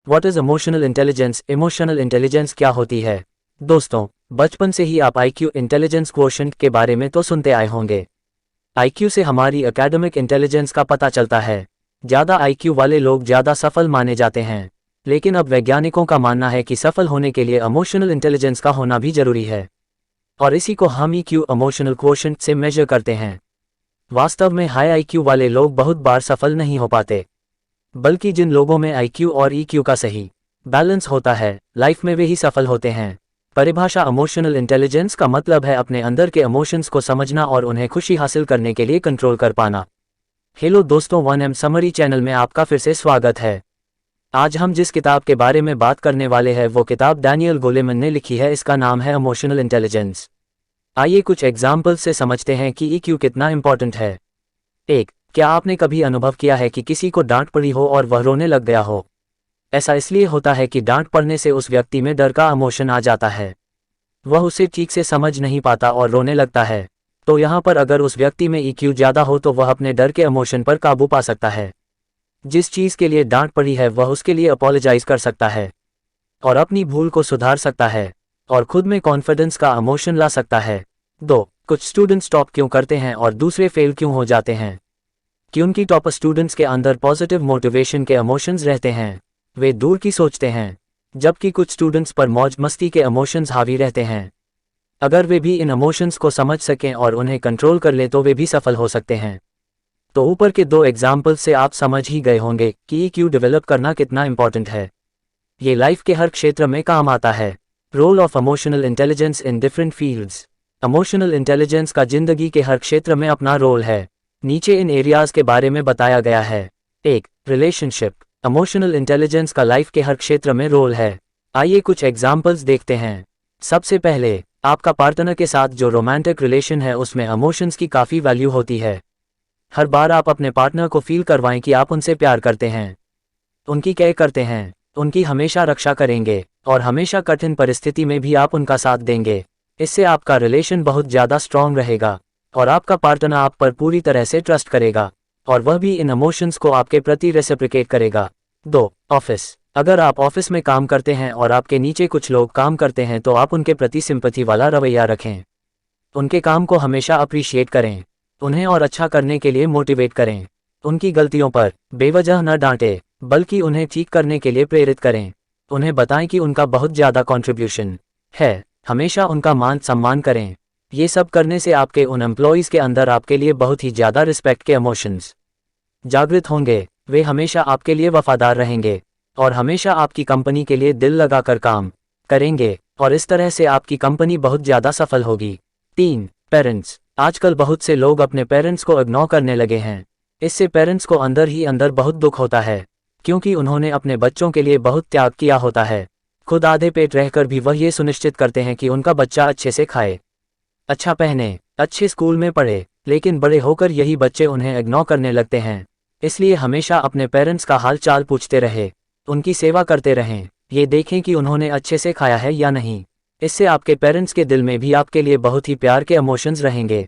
What is emotional intelligence? Emotional intelligence क्या होती है? दोस्तों, बचपन से ही आप आईक्यू इंटेलिजेंस क्वोशंट के बारे में तो सुनते आए होंगे। आईक्यू से हमारी एकेडमिक इंटेलिजेंस का पता चलता है। ज़्यादा आईक्यू वाले लोग ज़्यादा सफल माने जाते हैं, लेकिन अब वैज्ञानिकों का मानना है कि सफल होने के लिए इमोशनल इंटेलिजेंस का होना भी जरूरी है, और इसी को हम ईक्यू इमोशनल क्वोशंट से मेजर करते हैं। वास्तव में हाई आईक्यू वाले लोग बहुत बार सफल नहीं हो पाते, बल्कि जिन लोगों में आईक्यू और ईक्यू का सही बैलेंस होता है, लाइफ में वे ही सफल होते हैं। परिभाषा: इमोशनल इंटेलिजेंस का मतलब है अपने अंदर के इमोशंस को समझना और उन्हें खुशी हासिल करने के लिए कंट्रोल कर पाना। हेलो दोस्तों, 1M समरी चैनल में आपका फिर से स्वागत है। आज हम जिस किताब के बारे में बात करने वाले हैं वो किताब डैनियल गोलेमन ने लिखी है। इसका नाम है इमोशनल इंटेलिजेंस। आइए कुछ एग्जाम्पल्स से समझते हैं कि ईक्यू कितना इंपॉर्टेंट है। 1. क्या आपने कभी अनुभव किया है कि किसी को डांट पड़ी हो और वह रोने लग गया हो? ऐसा इसलिए होता है कि डांट पड़ने से उस व्यक्ति में डर का इमोशन आ जाता है। वह उसे ठीक से समझ नहीं पाता और रोने लगता है। तो यहाँ पर अगर उस व्यक्ति में ईक्यू ज़्यादा हो तो वह अपने डर के इमोशन पर काबू पा सकता है। जिस चीज़ के लिए डांट पड़ी है वह उसके लिए अपोलोजाइज कर सकता है और अपनी भूल को सुधार सकता है और खुद में कॉन्फिडेंस का इमोशन ला सकता है। 2. कुछ स्टूडेंट्स टॉप क्यों करते हैं और दूसरे फेल क्यों हो जाते हैं? क्योंकि टॉप स्टूडेंट्स के अंदर पॉजिटिव मोटिवेशन के इमोशंस रहते हैं, वे दूर की सोचते हैं, जबकि कुछ स्टूडेंट्स पर मौज मस्ती के इमोशंस हावी रहते हैं। अगर वे भी इन इमोशंस को समझ सकें और उन्हें कंट्रोल कर लें तो वे भी सफल हो सकते हैं। तो ऊपर के 2 एग्जाम्पल से आप समझ ही गए होंगे कि ईक्यू डेवलप करना कितना इंपॉर्टेंट है। ये लाइफ के हर क्षेत्र में काम आता है। Role of emotional intelligence in different fields. Emotional intelligence का जिंदगी के हर क्षेत्र में अपना रोल है। नीचे इन एरियाज के बारे में बताया गया है। 1. रिलेशनशिप। इमोशनल इंटेलिजेंस का लाइफ के हर क्षेत्र में रोल है। आइए कुछ एग्जाम्पल्स देखते हैं। सबसे पहले, आपका पार्टनर के साथ जो रोमांटिक रिलेशन है उसमें इमोशंस की काफ़ी वैल्यू होती है। हर बार आप अपने पार्टनर को फील करवाएं कि आप उनसे प्यार करते हैं, उनकी केयर करते हैं, उनकी हमेशा रक्षा करेंगे और हमेशा कठिन परिस्थिति में भी आप उनका साथ देंगे। इससे आपका रिलेशन बहुत ज़्यादा स्ट्रॉन्ग रहेगा और आपका पार्टनर आप पर पूरी तरह से ट्रस्ट करेगा और वह भी इन इमोशंस को आपके प्रति रेसिप्रोकेट करेगा। 2. ऑफिस। अगर आप ऑफिस में काम करते हैं और आपके नीचे कुछ लोग काम करते हैं तो आप उनके प्रति सिंपैथी वाला रवैया रखें। उनके काम को हमेशा अप्रिशिएट करें, उन्हें और अच्छा करने के लिए मोटिवेट करें। उनकी गलतियों पर बेवजह न डांटें, बल्कि उन्हें ठीक करने के लिए प्रेरित करें। उन्हें बताएं कि उनका बहुत ज़्यादा कंट्रीब्यूशन है। हमेशा उनका मान सम्मान करें। ये सब करने से आपके उन एम्प्लॉयज़ के अंदर आपके लिए बहुत ही ज़्यादा रिस्पेक्ट के इमोशंस जागृत होंगे। वे हमेशा आपके लिए वफादार रहेंगे और हमेशा आपकी कंपनी के लिए दिल लगाकर काम करेंगे और इस तरह से आपकी कंपनी बहुत ज़्यादा सफल होगी। 3. पेरेंट्स। आजकल बहुत से लोग अपने पेरेंट्स को इग्नोर करने लगे हैं। इससे पेरेंट्स को अंदर ही अंदर बहुत दुख होता है, क्योंकि उन्होंने अपने बच्चों के लिए बहुत त्याग किया होता है। खुद आधे पेट रहकर भी वह ये सुनिश्चित करते हैं कि उनका बच्चा अच्छे से खाए, अच्छा पहने, अच्छे स्कूल में पढ़े, लेकिन बड़े होकर यही बच्चे उन्हें इग्नोर करने लगते हैं। इसलिए हमेशा अपने पेरेंट्स का हाल चाल पूछते रहे, उनकी सेवा करते रहें, ये देखें कि उन्होंने अच्छे से खाया है या नहीं। इससे आपके पेरेंट्स के दिल में भी आपके लिए बहुत ही प्यार के इमोशंस रहेंगे।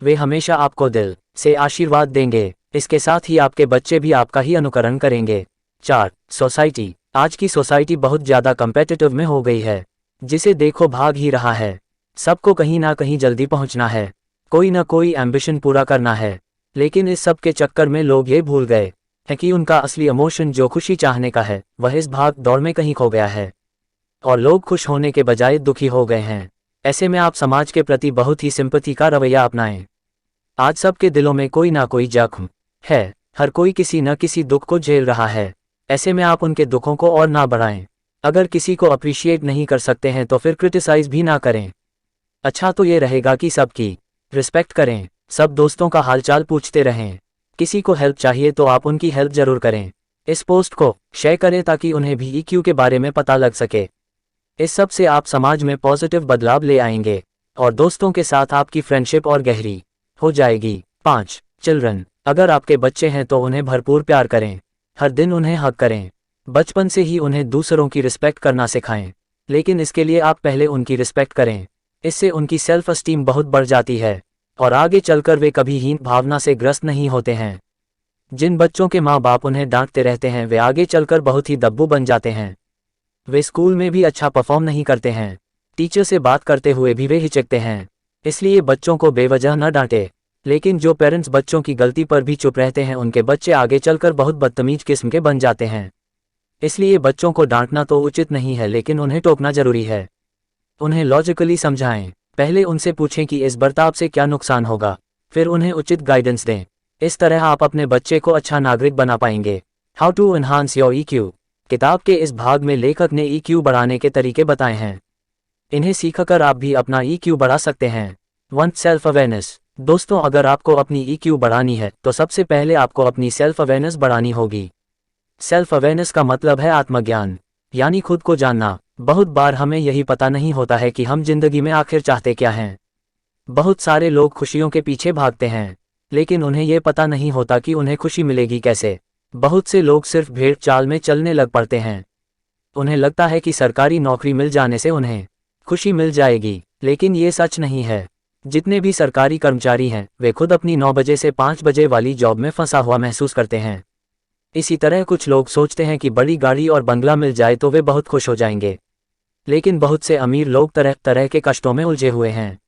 वे हमेशा आपको दिल से आशीर्वाद देंगे। इसके साथ ही आपके बच्चे भी आपका ही अनुकरण करेंगे। 4. सोसाइटी। आज की सोसाइटी बहुत ज़्यादा कम्पेटिटिव में हो गई है। जिसे देखो भाग ही रहा है। सबको कहीं ना कहीं जल्दी पहुंचना है, कोई ना कोई एम्बिशन पूरा करना है। लेकिन इस सब के चक्कर में लोग ये भूल गए हैं कि उनका असली इमोशन जो खुशी चाहने का है वह इस भाग दौड़ में कहीं खो गया है और लोग खुश होने के बजाय दुखी हो गए हैं। ऐसे में आप समाज के प्रति बहुत ही सिंपैथी का रवैया अपनाएं। आज सबके दिलों में कोई ना कोई जख्म है, हर कोई किसी न किसी दुख को झेल रहा है। ऐसे में आप उनके दुखों को और ना बढ़ाएं। अगर किसी को अप्रिशिएट नहीं कर सकते हैं तो फिर क्रिटिसाइज भी ना करें। अच्छा तो ये रहेगा कि सबकी रिस्पेक्ट करें, सब दोस्तों का हालचाल पूछते रहें। किसी को हेल्प चाहिए तो आप उनकी हेल्प जरूर करें। इस पोस्ट को शेयर करें ताकि उन्हें भी ईक्यू के बारे में पता लग सके। इस सब से आप समाज में पॉजिटिव बदलाव ले आएंगे और दोस्तों के साथ आपकी फ्रेंडशिप और गहरी हो जाएगी। 5. चिल्ड्रन। अगर आपके बच्चे हैं तो उन्हें भरपूर प्यार करें, हर दिन उन्हें हक करें। बचपन से ही उन्हें दूसरों की रिस्पेक्ट करना सिखाएं, लेकिन इसके लिए आप पहले उनकी रिस्पेक्ट करें। इससे उनकी सेल्फ एस्टीम बहुत बढ़ जाती है और आगे चलकर वे कभी हीन भावना से ग्रस्त नहीं होते हैं। जिन बच्चों के माँ बाप उन्हें डांटते रहते हैं वे आगे चलकर बहुत ही दब्बू बन जाते हैं। वे स्कूल में भी अच्छा परफॉर्म नहीं करते हैं। टीचर से बात करते हुए भी वे हिचकते हैं। इसलिए बच्चों को बेवजह न डांटे। लेकिन जो पेरेंट्स बच्चों की गलती पर भी चुप रहते हैं उनके बच्चे आगे चलकर बहुत बदतमीज किस्म के बन जाते हैं। इसलिए बच्चों को डांटना तो उचित नहीं है, लेकिन उन्हें टोकना जरूरी है। उन्हें लॉजिकली समझाएं। पहले उनसे पूछें कि इस बर्ताव से क्या नुकसान होगा, फिर उन्हें उचित गाइडेंस दें। इस तरह आप अपने बच्चे को अच्छा नागरिक बना पाएंगे। How to enhance your EQ. किताब के इस भाग में लेखक ने ईक्यू बढ़ाने के तरीके बताए हैं। इन्हें सीखकर आप भी अपना ईक्यू बढ़ा सकते हैं। 1. Self awareness. दोस्तों, अगर आपको अपनी ईक्यू बढ़ानी है तो सबसे पहले आपको अपनी सेल्फ अवेयरनेस बढ़ानी होगी। सेल्फ अवेयरनेस का मतलब है आत्मज्ञान, यानी खुद को जानना। बहुत बार हमें यही पता नहीं होता है कि हम जिंदगी में आखिर चाहते क्या हैं। बहुत सारे लोग खुशियों के पीछे भागते हैं, लेकिन उन्हें यह पता नहीं होता कि उन्हें खुशी मिलेगी कैसे। बहुत से लोग सिर्फ भेड़ चाल में चलने लग पड़ते हैं। उन्हें लगता है कि सरकारी नौकरी मिल जाने से उन्हें खुशी मिल जाएगी, लेकिन ये सच नहीं है। जितने भी सरकारी कर्मचारी हैं वे खुद अपनी 9 बजे से 5 बजे वाली जॉब में फंसा हुआ महसूस करते हैं। इसी तरह कुछ लोग सोचते हैं कि बड़ी गाड़ी और बंगला मिल जाए तो वे बहुत खुश हो जाएंगे, लेकिन बहुत से अमीर लोग तरह तरह के कष्टों में उलझे हुए हैं।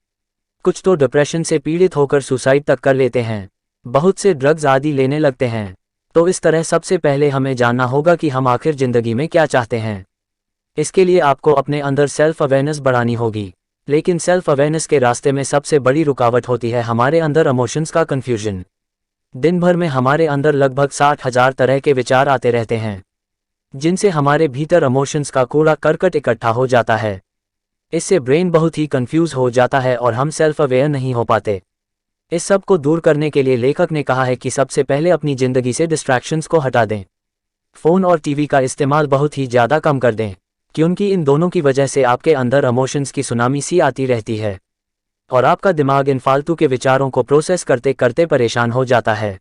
कुछ तो डिप्रेशन से पीड़ित होकर सुसाइड तक कर लेते हैं। बहुत से ड्रग्स आदि लेने लगते हैं। तो इस तरह सबसे पहले हमें जानना होगा कि हम आखिर जिंदगी में क्या चाहते हैं। इसके लिए आपको अपने अंदर सेल्फ अवेयरनेस बढ़ानी होगी। लेकिन सेल्फ अवेयरनेस के रास्ते में सबसे बड़ी रुकावट होती है हमारे अंदर इमोशंस का कन्फ्यूजन। दिन भर में हमारे अंदर लगभग 60,000 तरह के विचार आते रहते हैं, जिनसे हमारे भीतर इमोशंस का कूड़ा करकट इकट्ठा हो जाता है। इससे ब्रेन बहुत ही कंफ्यूज हो जाता है और हम सेल्फ अवेयर नहीं हो पाते। इस सब को दूर करने के लिए लेखक ने कहा है कि सबसे पहले अपनी जिंदगी से डिस्ट्रैक्शंस को हटा दें। फ़ोन और टीवी का इस्तेमाल बहुत ही ज़्यादा कम कर दें, क्योंकि इन दोनों की वजह से आपके अंदर इमोशंस की सुनामी सी आती रहती है और आपका दिमाग इन फालतू के विचारों को प्रोसेस करते करते परेशान हो जाता है।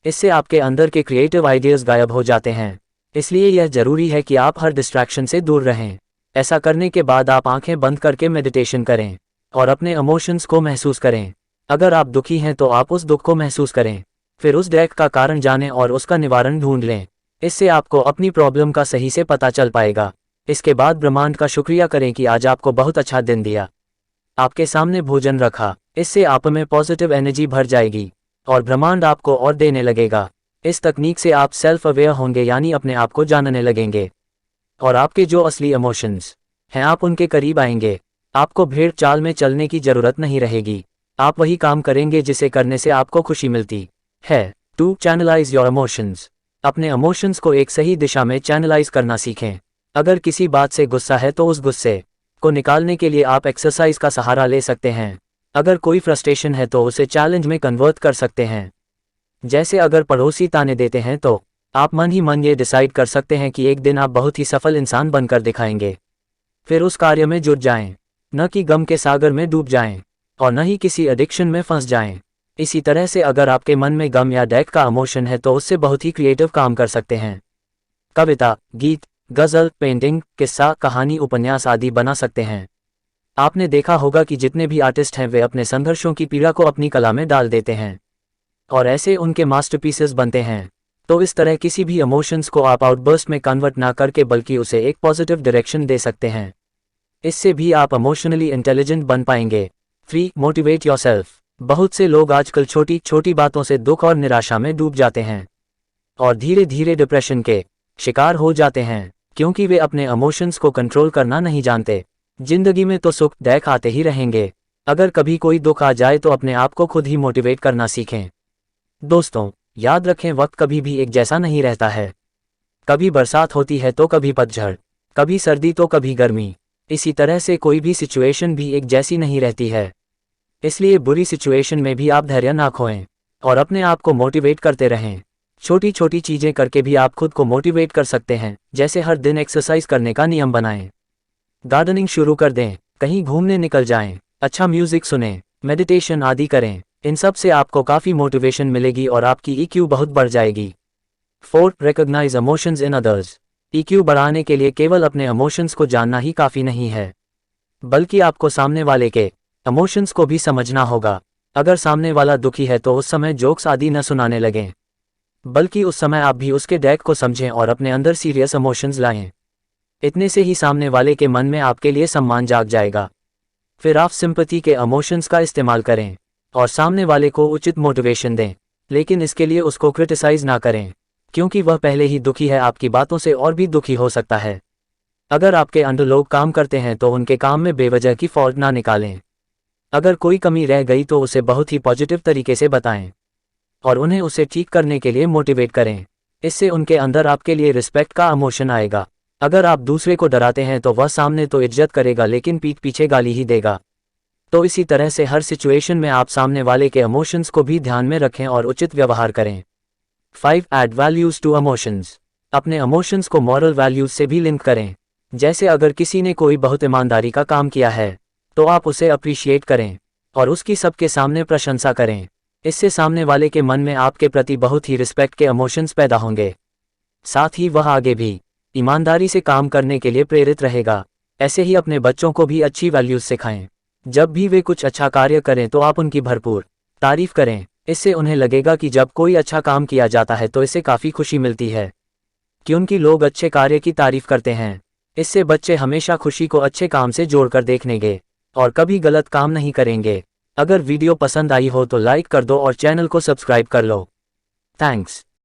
इससे आपके अंदर के क्रिएटिव आइडियाज़ गायब हो जाते हैं। इसलिए यह ज़रूरी है कि आप हर डिस्ट्रैक्शन से दूर रहें। ऐसा करने के बाद आप आंखें बंद करके मेडिटेशन करें और अपने इमोशंस को महसूस करें। अगर आप दुखी हैं तो आप उस दुख को महसूस करें, फिर उस डैक का कारण जानें और उसका निवारण ढूंढ लें। इससे आपको अपनी प्रॉब्लम का सही से पता चल पाएगा। इसके बाद ब्रह्मांड का शुक्रिया करें कि आज आपको बहुत अच्छा दिन दिया, आपके सामने भोजन रखा। इससे आप में पॉजिटिव एनर्जी भर जाएगी और ब्रह्मांड आपको और देने लगेगा। इस तकनीक से आप सेल्फ अवेयर होंगे, यानी अपने आप को जानने लगेंगे और आपके जो असली इमोशंस हैं आप उनके करीब आएंगे। आपको भेड़ चाल में चलने की जरूरत नहीं रहेगी। आप वही काम करेंगे जिसे करने से आपको खुशी मिलती है। 2. Channelise your emotions. अपने इमोशंस को एक सही दिशा में चैनलाइज करना सीखें। अगर किसी बात से गुस्सा है तो उस गुस्से को निकालने के लिए आप एक्सरसाइज का सहारा ले सकते हैं। अगर कोई फ्रस्ट्रेशन है तो उसे चैलेंज में कन्वर्ट कर सकते हैं। जैसे अगर पड़ोसी ताने देते हैं तो आप मन ही मन ये डिसाइड कर सकते हैं कि एक दिन आप बहुत ही सफल इंसान बनकर दिखाएंगे। फिर उस कार्य में जुट जाएं, न कि गम के सागर में डूब जाएं और न ही किसी एडिक्शन में फंस जाएं। इसी तरह से अगर आपके मन में गम या डैक का इमोशन है तो उससे बहुत ही क्रिएटिव काम कर सकते हैं। कविता, गीत, गज़ल, पेंटिंग, किस्सा, कहानी, उपन्यास आदि बना सकते हैं। आपने देखा होगा कि जितने भी आर्टिस्ट हैं वे अपने संघर्षों की पीड़ा को अपनी कला में डाल देते हैं और ऐसे उनके मास्टरपीसेस बनते हैं। तो इस तरह किसी भी इमोशंस को आप आउटबर्स्ट में कन्वर्ट ना करके बल्कि उसे एक पॉजिटिव डायरेक्शन दे सकते हैं। इससे भी आप इमोशनली इंटेलिजेंट बन पाएंगे। 3. Motivate yourself. बहुत से लोग आजकल छोटी छोटी बातों से दुख और निराशा में डूब जाते हैं और धीरे धीरे डिप्रेशन के शिकार हो जाते हैं, क्योंकि वे अपने इमोशंस को कंट्रोल करना नहीं जानते। जिंदगी में तो सुख दुख आते ही रहेंगे। अगर कभी कोई दुख आ जाए तो अपने आप को खुद ही मोटिवेट करना सीखें। दोस्तों, याद रखें, वक्त कभी भी एक जैसा नहीं रहता है। कभी बरसात होती है तो कभी पतझड़, कभी सर्दी तो कभी गर्मी। इसी तरह से कोई भी सिचुएशन भी एक जैसी नहीं रहती है। इसलिए बुरी सिचुएशन में भी आप धैर्य ना खोएं और अपने आप को मोटिवेट करते रहें। छोटी छोटी चीज़ें करके भी आप खुद को मोटिवेट कर सकते हैं, जैसे हर दिन एक्सरसाइज करने का नियम बनाएं, गार्डनिंग शुरू कर दें, कहीं घूमने निकल जाएं, अच्छा म्यूजिक सुनें, मेडिटेशन आदि करें। इन सब से आपको काफ़ी मोटिवेशन मिलेगी और आपकी ईक्यू बहुत बढ़ जाएगी। 4. Recognise emotions in others. EQ बढ़ाने के लिए केवल अपने इमोशंस को जानना ही काफ़ी नहीं है, बल्कि आपको सामने वाले के इमोशंस को भी समझना होगा। अगर सामने वाला दुखी है तो उस समय जोक्स आदि न सुनाने लगें। बल्कि उस समय आप भी उसके डेक को समझें और अपने अंदर सीरियस इमोशंस लाएं। इतने से ही सामने वाले के मन में आपके लिए सम्मान जाग जाएगा। फिर आप सिंपैथी के इमोशंस का इस्तेमाल करें और सामने वाले को उचित मोटिवेशन दें, लेकिन इसके लिए उसको क्रिटिसाइज ना करें, क्योंकि वह पहले ही दुखी है, आपकी बातों से और भी दुखी हो सकता है। अगर आपके अंडर लोग काम करते हैं तो उनके काम में बेवजह की फॉल्ट ना निकालें। अगर कोई कमी रह गई तो उसे बहुत ही पॉजिटिव तरीके से बताएं और उन्हें उसे ठीक करने के लिए मोटिवेट करें। इससे उनके अंदर आपके लिए रिस्पेक्ट का इमोशन आएगा। अगर आप दूसरे को डराते हैं तो वह सामने तो इज्जत करेगा लेकिन पीठ पीछे गाली ही देगा। तो इसी तरह से हर सिचुएशन में आप सामने वाले के इमोशंस को भी ध्यान में रखें और उचित व्यवहार करें। 5. Add values to emotions. अपने इमोशंस को मॉरल वैल्यूज से भी लिंक करें। जैसे अगर किसी ने कोई बहुत ईमानदारी का काम किया है तो आप उसे अप्रिशिएट करें और उसकी सबके सामने प्रशंसा करें। इससे सामने वाले के मन में आपके प्रति बहुत ही रिस्पेक्ट के इमोशंस पैदा होंगे। साथ ही वह आगे भी ईमानदारी से काम करने के लिए प्रेरित रहेगा। ऐसे ही अपने बच्चों को भी अच्छी वैल्यूज सिखाएं। जब भी वे कुछ अच्छा कार्य करें तो आप उनकी भरपूर तारीफ करें। इससे उन्हें लगेगा कि जब कोई अच्छा काम किया जाता है तो इससे काफ़ी खुशी मिलती है, क्योंकि लोग अच्छे कार्य की तारीफ करते हैं। इससे बच्चे हमेशा खुशी को अच्छे काम से जोड़कर देखेंगे और कभी गलत काम नहीं करेंगे। अगर वीडियो पसंद आई हो तो लाइक कर दो और चैनल को सब्सक्राइब कर लो। थैंक्स।